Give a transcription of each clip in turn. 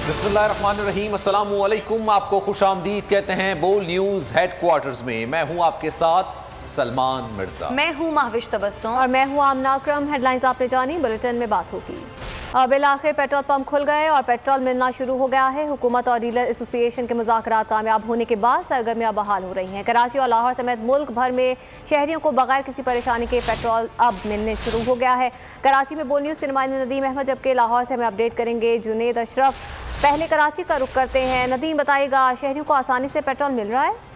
बिस्मिल्लाहिर्रहमानिर्रहीम, अस्सलामु अलैकुम। आपको खुशामदीद कहते हैं बोल न्यूज़ हेडक्वार्टर्स में। मैं हूं आपके साथ सलमान मिर्जा। मैं हूं महविश तबस्सुम और मैं हूं आमना अकरम। हेडलाइंस आपने जानी, बुलेटिन में बात होगी। बिल आखिर पेट्रोल पंप खुल गए और पेट्रोल मिलना शुरू हो गया है। हुकूमत और डीलर एसोसिएशन के मुज़ाकरात कामयाब होने के बाद सरगर्मियां बहाल हो रही हैं। कराची और लाहौर समेत मुल्क भर में शहरियों को बगैर किसी परेशानी के पेट्रोल अब मिलने शुरू हो गया है। कराची में बोल न्यूज़ के नुमाइंदे नदीम अहमद, जबकि लाहौर से हमें अपडेट करेंगे जुनेद अशरफ। पहले कराची का रुख करते हैं। नदीम, बताइएगा, शहरियों को आसानी से पेट्रोल मिल रहा है?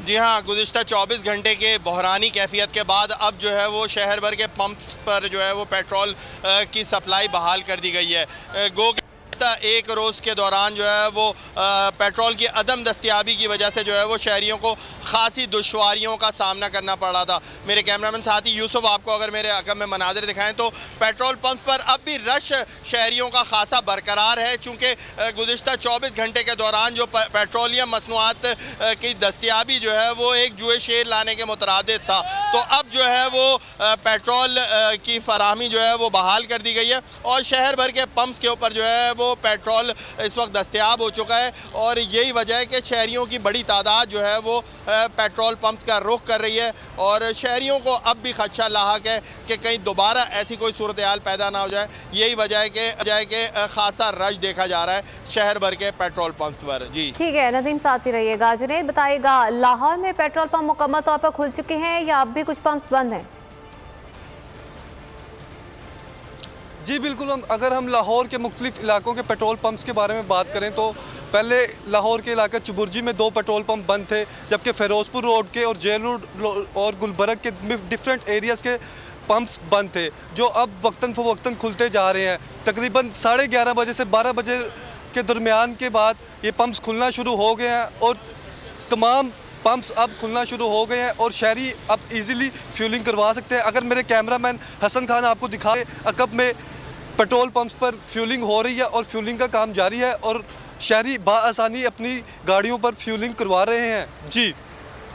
जी हाँ, गुज़िश्ता 24 घंटे के बहरानी कैफियत के बाद अब जो है वो शहर भर के पंप्स पर जो है वो पेट्रोल की सप्लाई बहाल कर दी गई है। एक रोज़ के दौरान जो है वो पेट्रोल की अदम दस्तयाबी की वजह से जो है वो शहरियों को खासी दुश्वारियों का सामना करना पड़ रहा था। मेरे कैमरामैन साथी यूसुफ आपको अगर मेरे अकब में मनाज़िर दिखाएं तो पेट्रोल पंप पर अब भी रश शहरियों का खासा बरकरार है, चूँकि गुज़िश्ता 24 घंटे के दौरान जो पेट्रोलियम मसनूआत की दस्तयाबी जो है वो एक जुए शेर लाने के मुतरादिद था, तो अब जो है वो पेट्रोल की फराहमी जो है वो बहाल कर दी गई है और शहर भर के पंप्स के ऊपर जो है वो पेट्रोल इस वक्त दस्तयाब हो चुका है। और यही वजह है कि शहरियों की बड़ी तादाद जो है वो पेट्रोल पंप का रुख कर रही है और शहरियों को अब भी खदशा लाहक है कि कहीं दोबारा ऐसी कोई सूरत हाल पैदा ना हो जाए। यही वजह है कि खासा रश देखा जा रहा है शहर भर के पेट्रोल पंप्स पर। जी ठीक है नदीम, साथ ही रहिएगा। जुनेद, बताइएगा, लाहौर में पेट्रोल पंप मुकम्मल तौर पर खुल चुके हैं या अब भी कुछ पंप्स बंद हैं? जी बिल्कुल, अगर हम लाहौर के मुख्तलिफ इलाकों के पेट्रोल पंप्स के बारे में बात करें तो पहले लाहौर के इलाके चुबुर्जी में 2 पेट्रोल पंप बंद थे, जबकि फ़िरोज़पुर रोड के और जेल रोड और गुलबर्ग के डिफरेंट एरियाज़ के पंप्स बंद थे, जो अब वक्तन फ़वक्तन खुलते जा रहे हैं। तकरीबन 11:30 बजे से 12 बजे के दरमियान के बाद ये पंप्स खुलना शुरू हो गए हैं और तमाम पंप्स अब खुलना शुरू हो गए हैं और शहरी अब इजीली फ्यूलिंग करवा सकते हैं। अगर मेरे कैमरामैन हसन खान आपको दिखाए, अकब में पेट्रोल पंप्स पर फ्यूलिंग हो रही है और फ्यूलिंग का काम जारी है और शहरी बाआसानी अपनी गाड़ियों पर फ्यूलिंग करवा रहे हैं। जी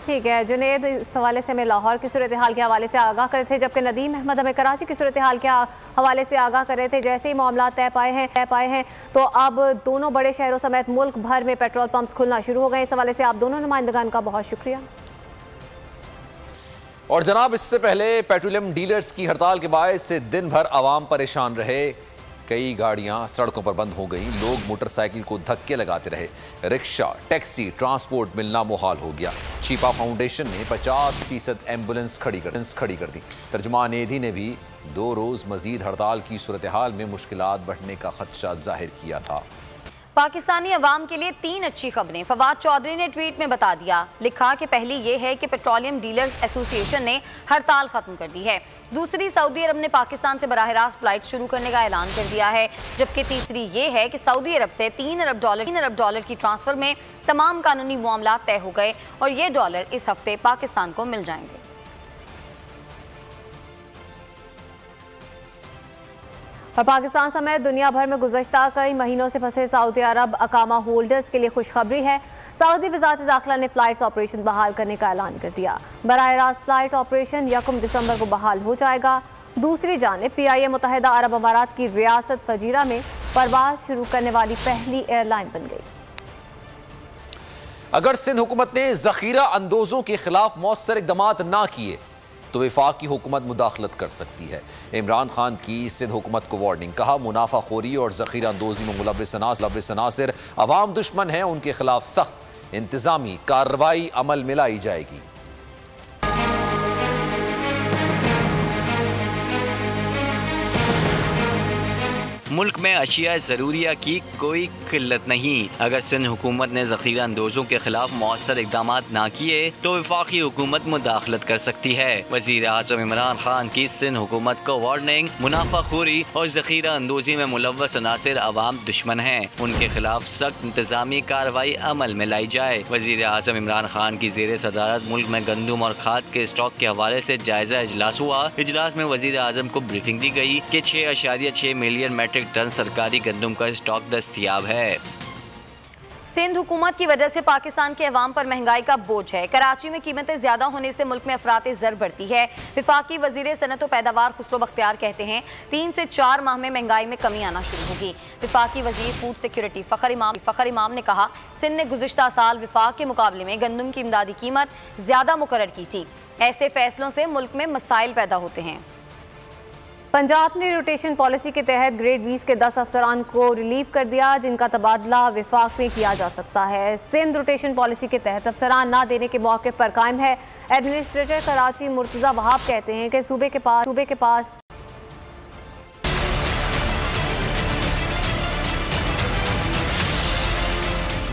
ठीक है जुनेद, इस हवाले से हमें लाहौर की सूरत हाल के हवाले से आगाह करे थे, जबकि नदीम अहमद हमें कराची की सूरत हाल के हवाले से आगाह कर रहे थे। जैसे ही मामला तय पाए हैं तो अब दोनों बड़े शहरों समेत मुल्क भर में पेट्रोल पंप्स खुलना शुरू हो गए। इस हवाले से आप दोनों नुमाइंदगान का बहुत शुक्रिया। और जनाब, इससे पहले पेट्रोलियम डीलर्स की हड़ताल के बायस से दिन भर आवाम परेशान रहे। कई गाड़ियां सड़कों पर बंद हो गईं, लोग मोटरसाइकिल को धक्के लगाते रहे, रिक्शा, टैक्सी, ट्रांसपोर्ट मिलना मुहाल हो गया। छिपा फाउंडेशन ने 50% एम्बुलेंस खड़ी कर दी। तर्जुमान एधी ने भी 2 रोज़ मजीद हड़ताल की सूरत हाल में मुश्किलात बढ़ने का खदशा जाहिर किया था। पाकिस्तानी अवाम के लिए 3 अच्छी खबरें। फवाद चौधरी ने ट्वीट में बता दिया, लिखा कि पहली ये है कि पेट्रोलियम डीलर्स एसोसिएशन ने हड़ताल खत्म कर दी है। दूसरी, सऊदी अरब ने पाकिस्तान से बराह रास्त फ्लाइट शुरू करने का ऐलान कर दिया है। जबकि तीसरी ये है कि सऊदी अरब से $3 अरब की ट्रांसफर में तमाम कानूनी मामला तय हो गए और ये डॉलर इस हफ्ते पाकिस्तान को मिल जाएंगे। और पाकिस्तान समेत दुनिया भर में गुज़श्ता कई महीनों से फंसे सऊदी अरब अकामा होल्डर्स के लिए खुशखबरी है। सऊदी वज़ारत दाखिला ने फ़्लाइट्स ऑपरेशन बहाल करने का ऐलान कर दिया। बराह रास्त फ़्लाइट ऑपरेशन 1 दिसंबर को बहाल हो जाएगा। दूसरी जानिब PIA मुत्तहिदा अरब अमारात की रियासत फजीरा में परवाज़ शुरू करने वाली पहली एयरलाइन बन गई। अगर सिंध हुकूमत ने ज़ख़ीरा अंदोज़ों के खिलाफ मौसर इक़दामात ना किए तो वफाकी हुकूमत मुदाखलत कर सकती है। इमरान खान की सिंध हुकूमत को वार्निंग, कहा मुनाफाखोरी और ज़ख़ीरा अंदोज़ी में मुलव्विस अनासिर अवाम दुश्मन हैं, उनके खिलाफ सख्त इंतज़ामी कार्रवाई अमल में लाई जाएगी। मुल्क में अशिया ज़रूरिया की कोई किल्लत नहीं। अगर सिंध हुकूमत ने ज़ख़ीरा अंदोज़ों के खिलाफ मौसर इक़दाम ना किए तो वफाकी हुकूमत मुदाखलत कर सकती है। वज़ीर आज़म इमरान खान की सिंध हुकूमत को वार्निंग, मुनाफाखोरी और ज़ख़ीरा अंदोज़ी में मुलव्वस अनासिर अवाम दुश्मन हैं, उनके खिलाफ सख्त इंतज़ामी कार्रवाई अमल में लाई जाए। वज़ीर आज़म इमरान खान की ज़ेर सदारत मुल्क में गंदम और खाद के स्टॉक के हवाले से जायजा इजलास हुआ। इजलास में वज़ीर आज़म को ब्रीफिंग दी गई कि 6.6 मिलियन मेट्रिक टन सरकारी गंदम का स्टॉक दस्तयाब है। सिंध हुकूमत की वजह से पाकिस्तान के अवाम पर महंगाई का बोझ है। कराची में कीमतें ज्यादा होने से मुल्क में अफरात ज़र बढ़ती है। विफाकी वजीर सनत व पैदावार खुसरो बख्तियार कहते हैं 3 से 4 माह में महंगाई में कमी आना शुरू होगी। विफाकी वजीर फूड सिक्योरिटी फ़खर इमाम ने कहा, सिंध ने गुज़िश्ता साल विफाक के मुकाबले में गंदम की इमदादी कीमत ज्यादा मुकर्रर की थी। ऐसे फैसलों से मुल्क में मसाइल पैदा होते हैं। पंजाब ने रोटेशन पॉलिसी के तहत ग्रेड 20 के 10 अफसरान को रिलीव कर दिया, जिनका तबादला विफाक में किया जा सकता है। सिंध रोटेशन पॉलिसी के तहत अफसरान ना देने के मौके पर कायम है। एडमिनिस्ट्रेटर कराची मुर्तज़ा वहाब कहते हैं कि सूबे के पास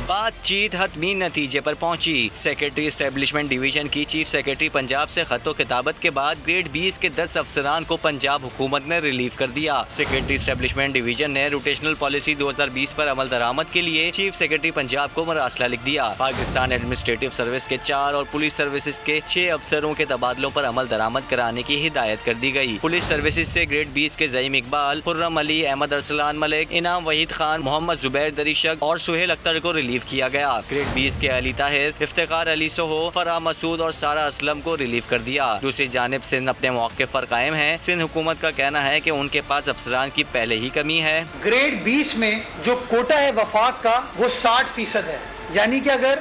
बातचीत हतमी नतीजे पर पहुंची। सेक्रेटरी एस्टेब्लिशमेंट डिवीजन की चीफ सेक्रेटरी पंजाब से खतो किताबत के बाद ग्रेड 20 के 10 अफसरान को पंजाब हुकूमत ने रिलीव कर दिया। सेक्रेटरी एस्टेब्लिशमेंट डिवीजन ने रोटेशनल पॉलिसी 2020 पर अमल दरामद के लिए चीफ सेक्रेटरी पंजाब को मरासला लिख दिया। पाकिस्तान एडमिनिस्ट्रेटिव सर्विस के 4 और पुलिस सर्विसेज के 6 अफसरों के तबादलों पर अमल दरामद कराने की हिदायत कर दी गई। पुलिस सर्विसेज से ग्रेड 20 के ज़ईम इकबाल, खुर्रम अली, अहमद अरसलान मलिक, इनाम वहीद खान, मोहम्मद जुबैर दरिशक और सुहेल अख्तर को रिलीव किया गया। ग्रेड 20 के अली ताहिर, इफ्तिखार अली सोहो, फराह मसूद और सारा असलम को रिलीव कर दिया। दूसरी जानिब सिंध अपने मौके पर कायम है। सिंध हुकूमत का कहना है कि उनके पास अफसरान की पहले ही कमी है। ग्रेड 20 में जो कोटा है वफाक का वो 60% है, यानी कि अगर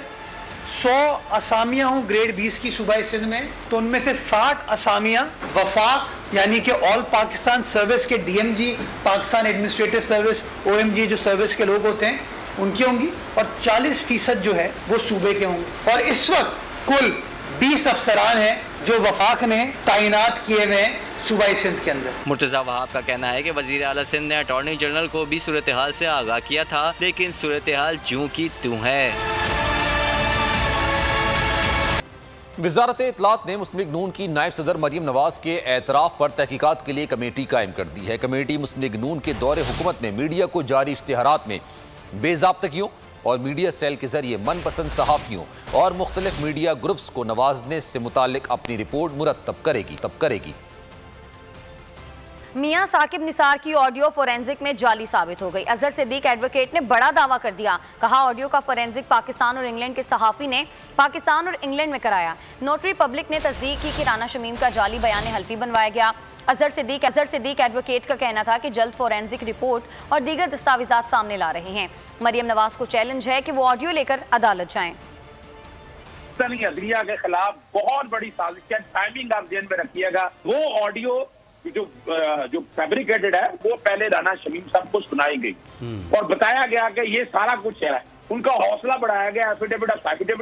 100 असामियां हों ग्रेड 20 की सूबाई सिंध में, तो उनमें से 60 असामियां वफाक यानी कि ऑल पाकिस्तान सर्विस के DMG, Pakistan administrative service, OMG जो सर्विस के लोग होते हैं उनकी होंगी, और 40% जो है वो सूबे के होंगे। और इस वक्त कुल 20 अफसरान हैं जो वफाक ने तैनात किए हुए हैं सूबाई सिंध के अंदर। मुर्तज़ा वहाब का कहना है कि वज़ीर आला सिंध ने अटॉर्नी जनरल को भी सूरत हाल से आगाह किया था, लेकिन सूरत हाल ज्यों की त्यों है। वज़ारत इत्तलात ने मुस्लिम लीग नून की नायब सदर मरियम नवाज के एतराफ़ पर तहकीकात के लिए कमेटी कायम कर दी है। कमेटी मुस्लिम लीग नून के दौरे हुकूमत में मीडिया को जारी इश्तिहारात में बेज़ाब्तगियों और मीडिया सेल के जरिए मनपसंद सहाफ़ियों और मुख्तलिफ मीडिया ग्रुप्स को नवाजने से मुतालिक अपनी रिपोर्ट मुरतब करेगी। मियां साकिब निसार की ऑडियो फोरेंसिक में जाली साबित हो गई। अजहर सिद्दीक एडवोकेट ने बड़ा दावा कर दिया। कहा, ऑडियो का फोरेंसिक पाकिस्तान और इंग्लैंड के सहाफ़ी ने पाकिस्तान और इंग्लैंड में कराया। नोटरी पब्लिक ने तस्दीक की कि राना शमीम का जाली बयान हल्फी बनवाया गया। अजहर सिद्दीक एडवोकेट का कहना था कि जल्द फोरेंसिक रिपोर्ट और दीगर दस्तावेजात सामने ला रहे हैं। मरियम नवाज को चैलेंज है कि वो ऑडियो लेकर अदालत जाएं। अदलिया के खिलाफ बहुत बड़ी साजिश, टाइमिंग आप ध्यान में रखिएगा। वो ऑडियो जो फैब्रिकेटेड है वो पहले राना शमीम साहब को सुनाई गई और बताया गया कि ये सारा कुछ है। उनका हौसला बढ़ाया गया, एफिडेविट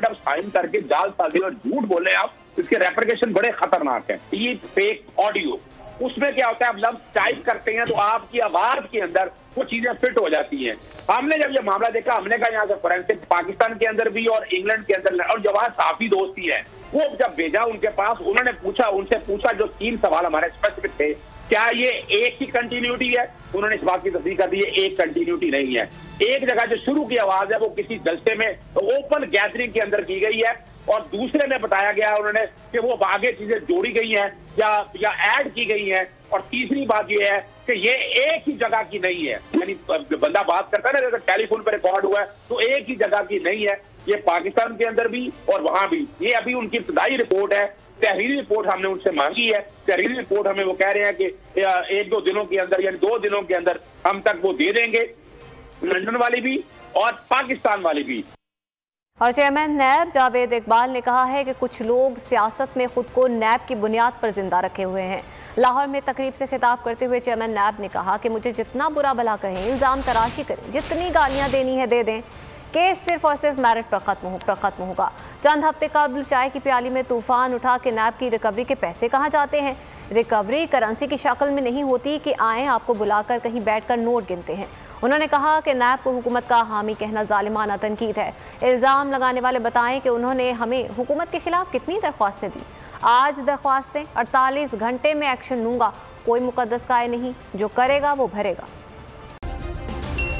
ऑफ साइन करके जालसाजी और झूठ बोले आप, इसके रेपरकेशन बड़े खतरनाक है। ये फेक ऑडियो, उसमें क्या होता है, आप लफ्ज टाइप करते हैं तो आपकी आवाज के अंदर वो चीजें फिट हो जाती हैं। हमने जब ये मामला देखा, हमने कहा यहाँ से फोरेंसिक पाकिस्तान के अंदर भी और इंग्लैंड के अंदर, और जब साफी दोस्ती है, वो जब भेजा उनके पास, उन्होंने उनसे पूछा जो 3 सवाल हमारे स्पेसिफिक थे, क्या ये एक ही कंटिन्यूटी है? उन्होंने इस बात की तस्दीक कर दी है, एक कंटिन्यूटी नहीं है। एक जगह जो शुरू की आवाज है वो किसी जलसे में ओपन गैदरिंग के अंदर की गई है, और दूसरे में बताया गया उन्होंने कि वो आगे चीजें जोड़ी गई हैं या ऐड की गई हैं, और तीसरी बात ये है कि ये एक ही जगह की नहीं है। यानी बंदा बात करता है ना, अगर टेलीफोन पर रिकॉर्ड हुआ है तो एक ही जगह की नहीं है, ये पाकिस्तान के अंदर भी और वहां भी। ये अभी उनकी इब्तदाई रिपोर्ट है, तहरीरी रिपोर्ट हमने उनसे मांगी है। तहरीरी रिपोर्ट हमें वो कह रहे हैं कि 1-2 दिनों के अंदर, यानी 2 दिनों के अंदर हम तक वो दे देंगे, लंदन वाली भी और पाकिस्तान वाली भी। और चेयरमैन नैब जावेद इकबाल ने कहा है कि कुछ लोग सियासत में खुद को नैब की बुनियाद पर जिंदा रखे हुए हैं। लाहौर में तकरीब से खिताब करते हुए चेयरमैन नैब ने कहा कि मुझे जितना बुरा भला कहें, इल्ज़ाम तराशी करें, जितनी गालियां देनी है दे दें, केस सिर्फ और सिर्फ मेरिट पर खत्म होगा। चंद हफ्ते कबल चाय की प्याली में तूफान उठा के नैब की रिकवरी के पैसे कहाँ जाते हैं? रिकवरी करेंसी की शक्ल में नहीं होती कि आएँ आपको बुलाकर कहीं बैठकर नोट गिनते हैं। उन्होंने कहा कि नैब को हुकूमत का हामी कहना जालिमाना तनकीद है। इल्ज़ाम लगाने वाले बताएं कि उन्होंने हमें हुकूमत के खिलाफ कितनी दरख्वास्तें दी। आज दरख्वास्तें 48 घंटे में एक्शन लूँगा, कोई मुकद्दस काय नहीं, जो करेगा वो भरेगा।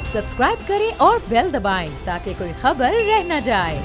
सब्सक्राइब करें और बेल दबाएं ताकि कोई खबर रह न जाए।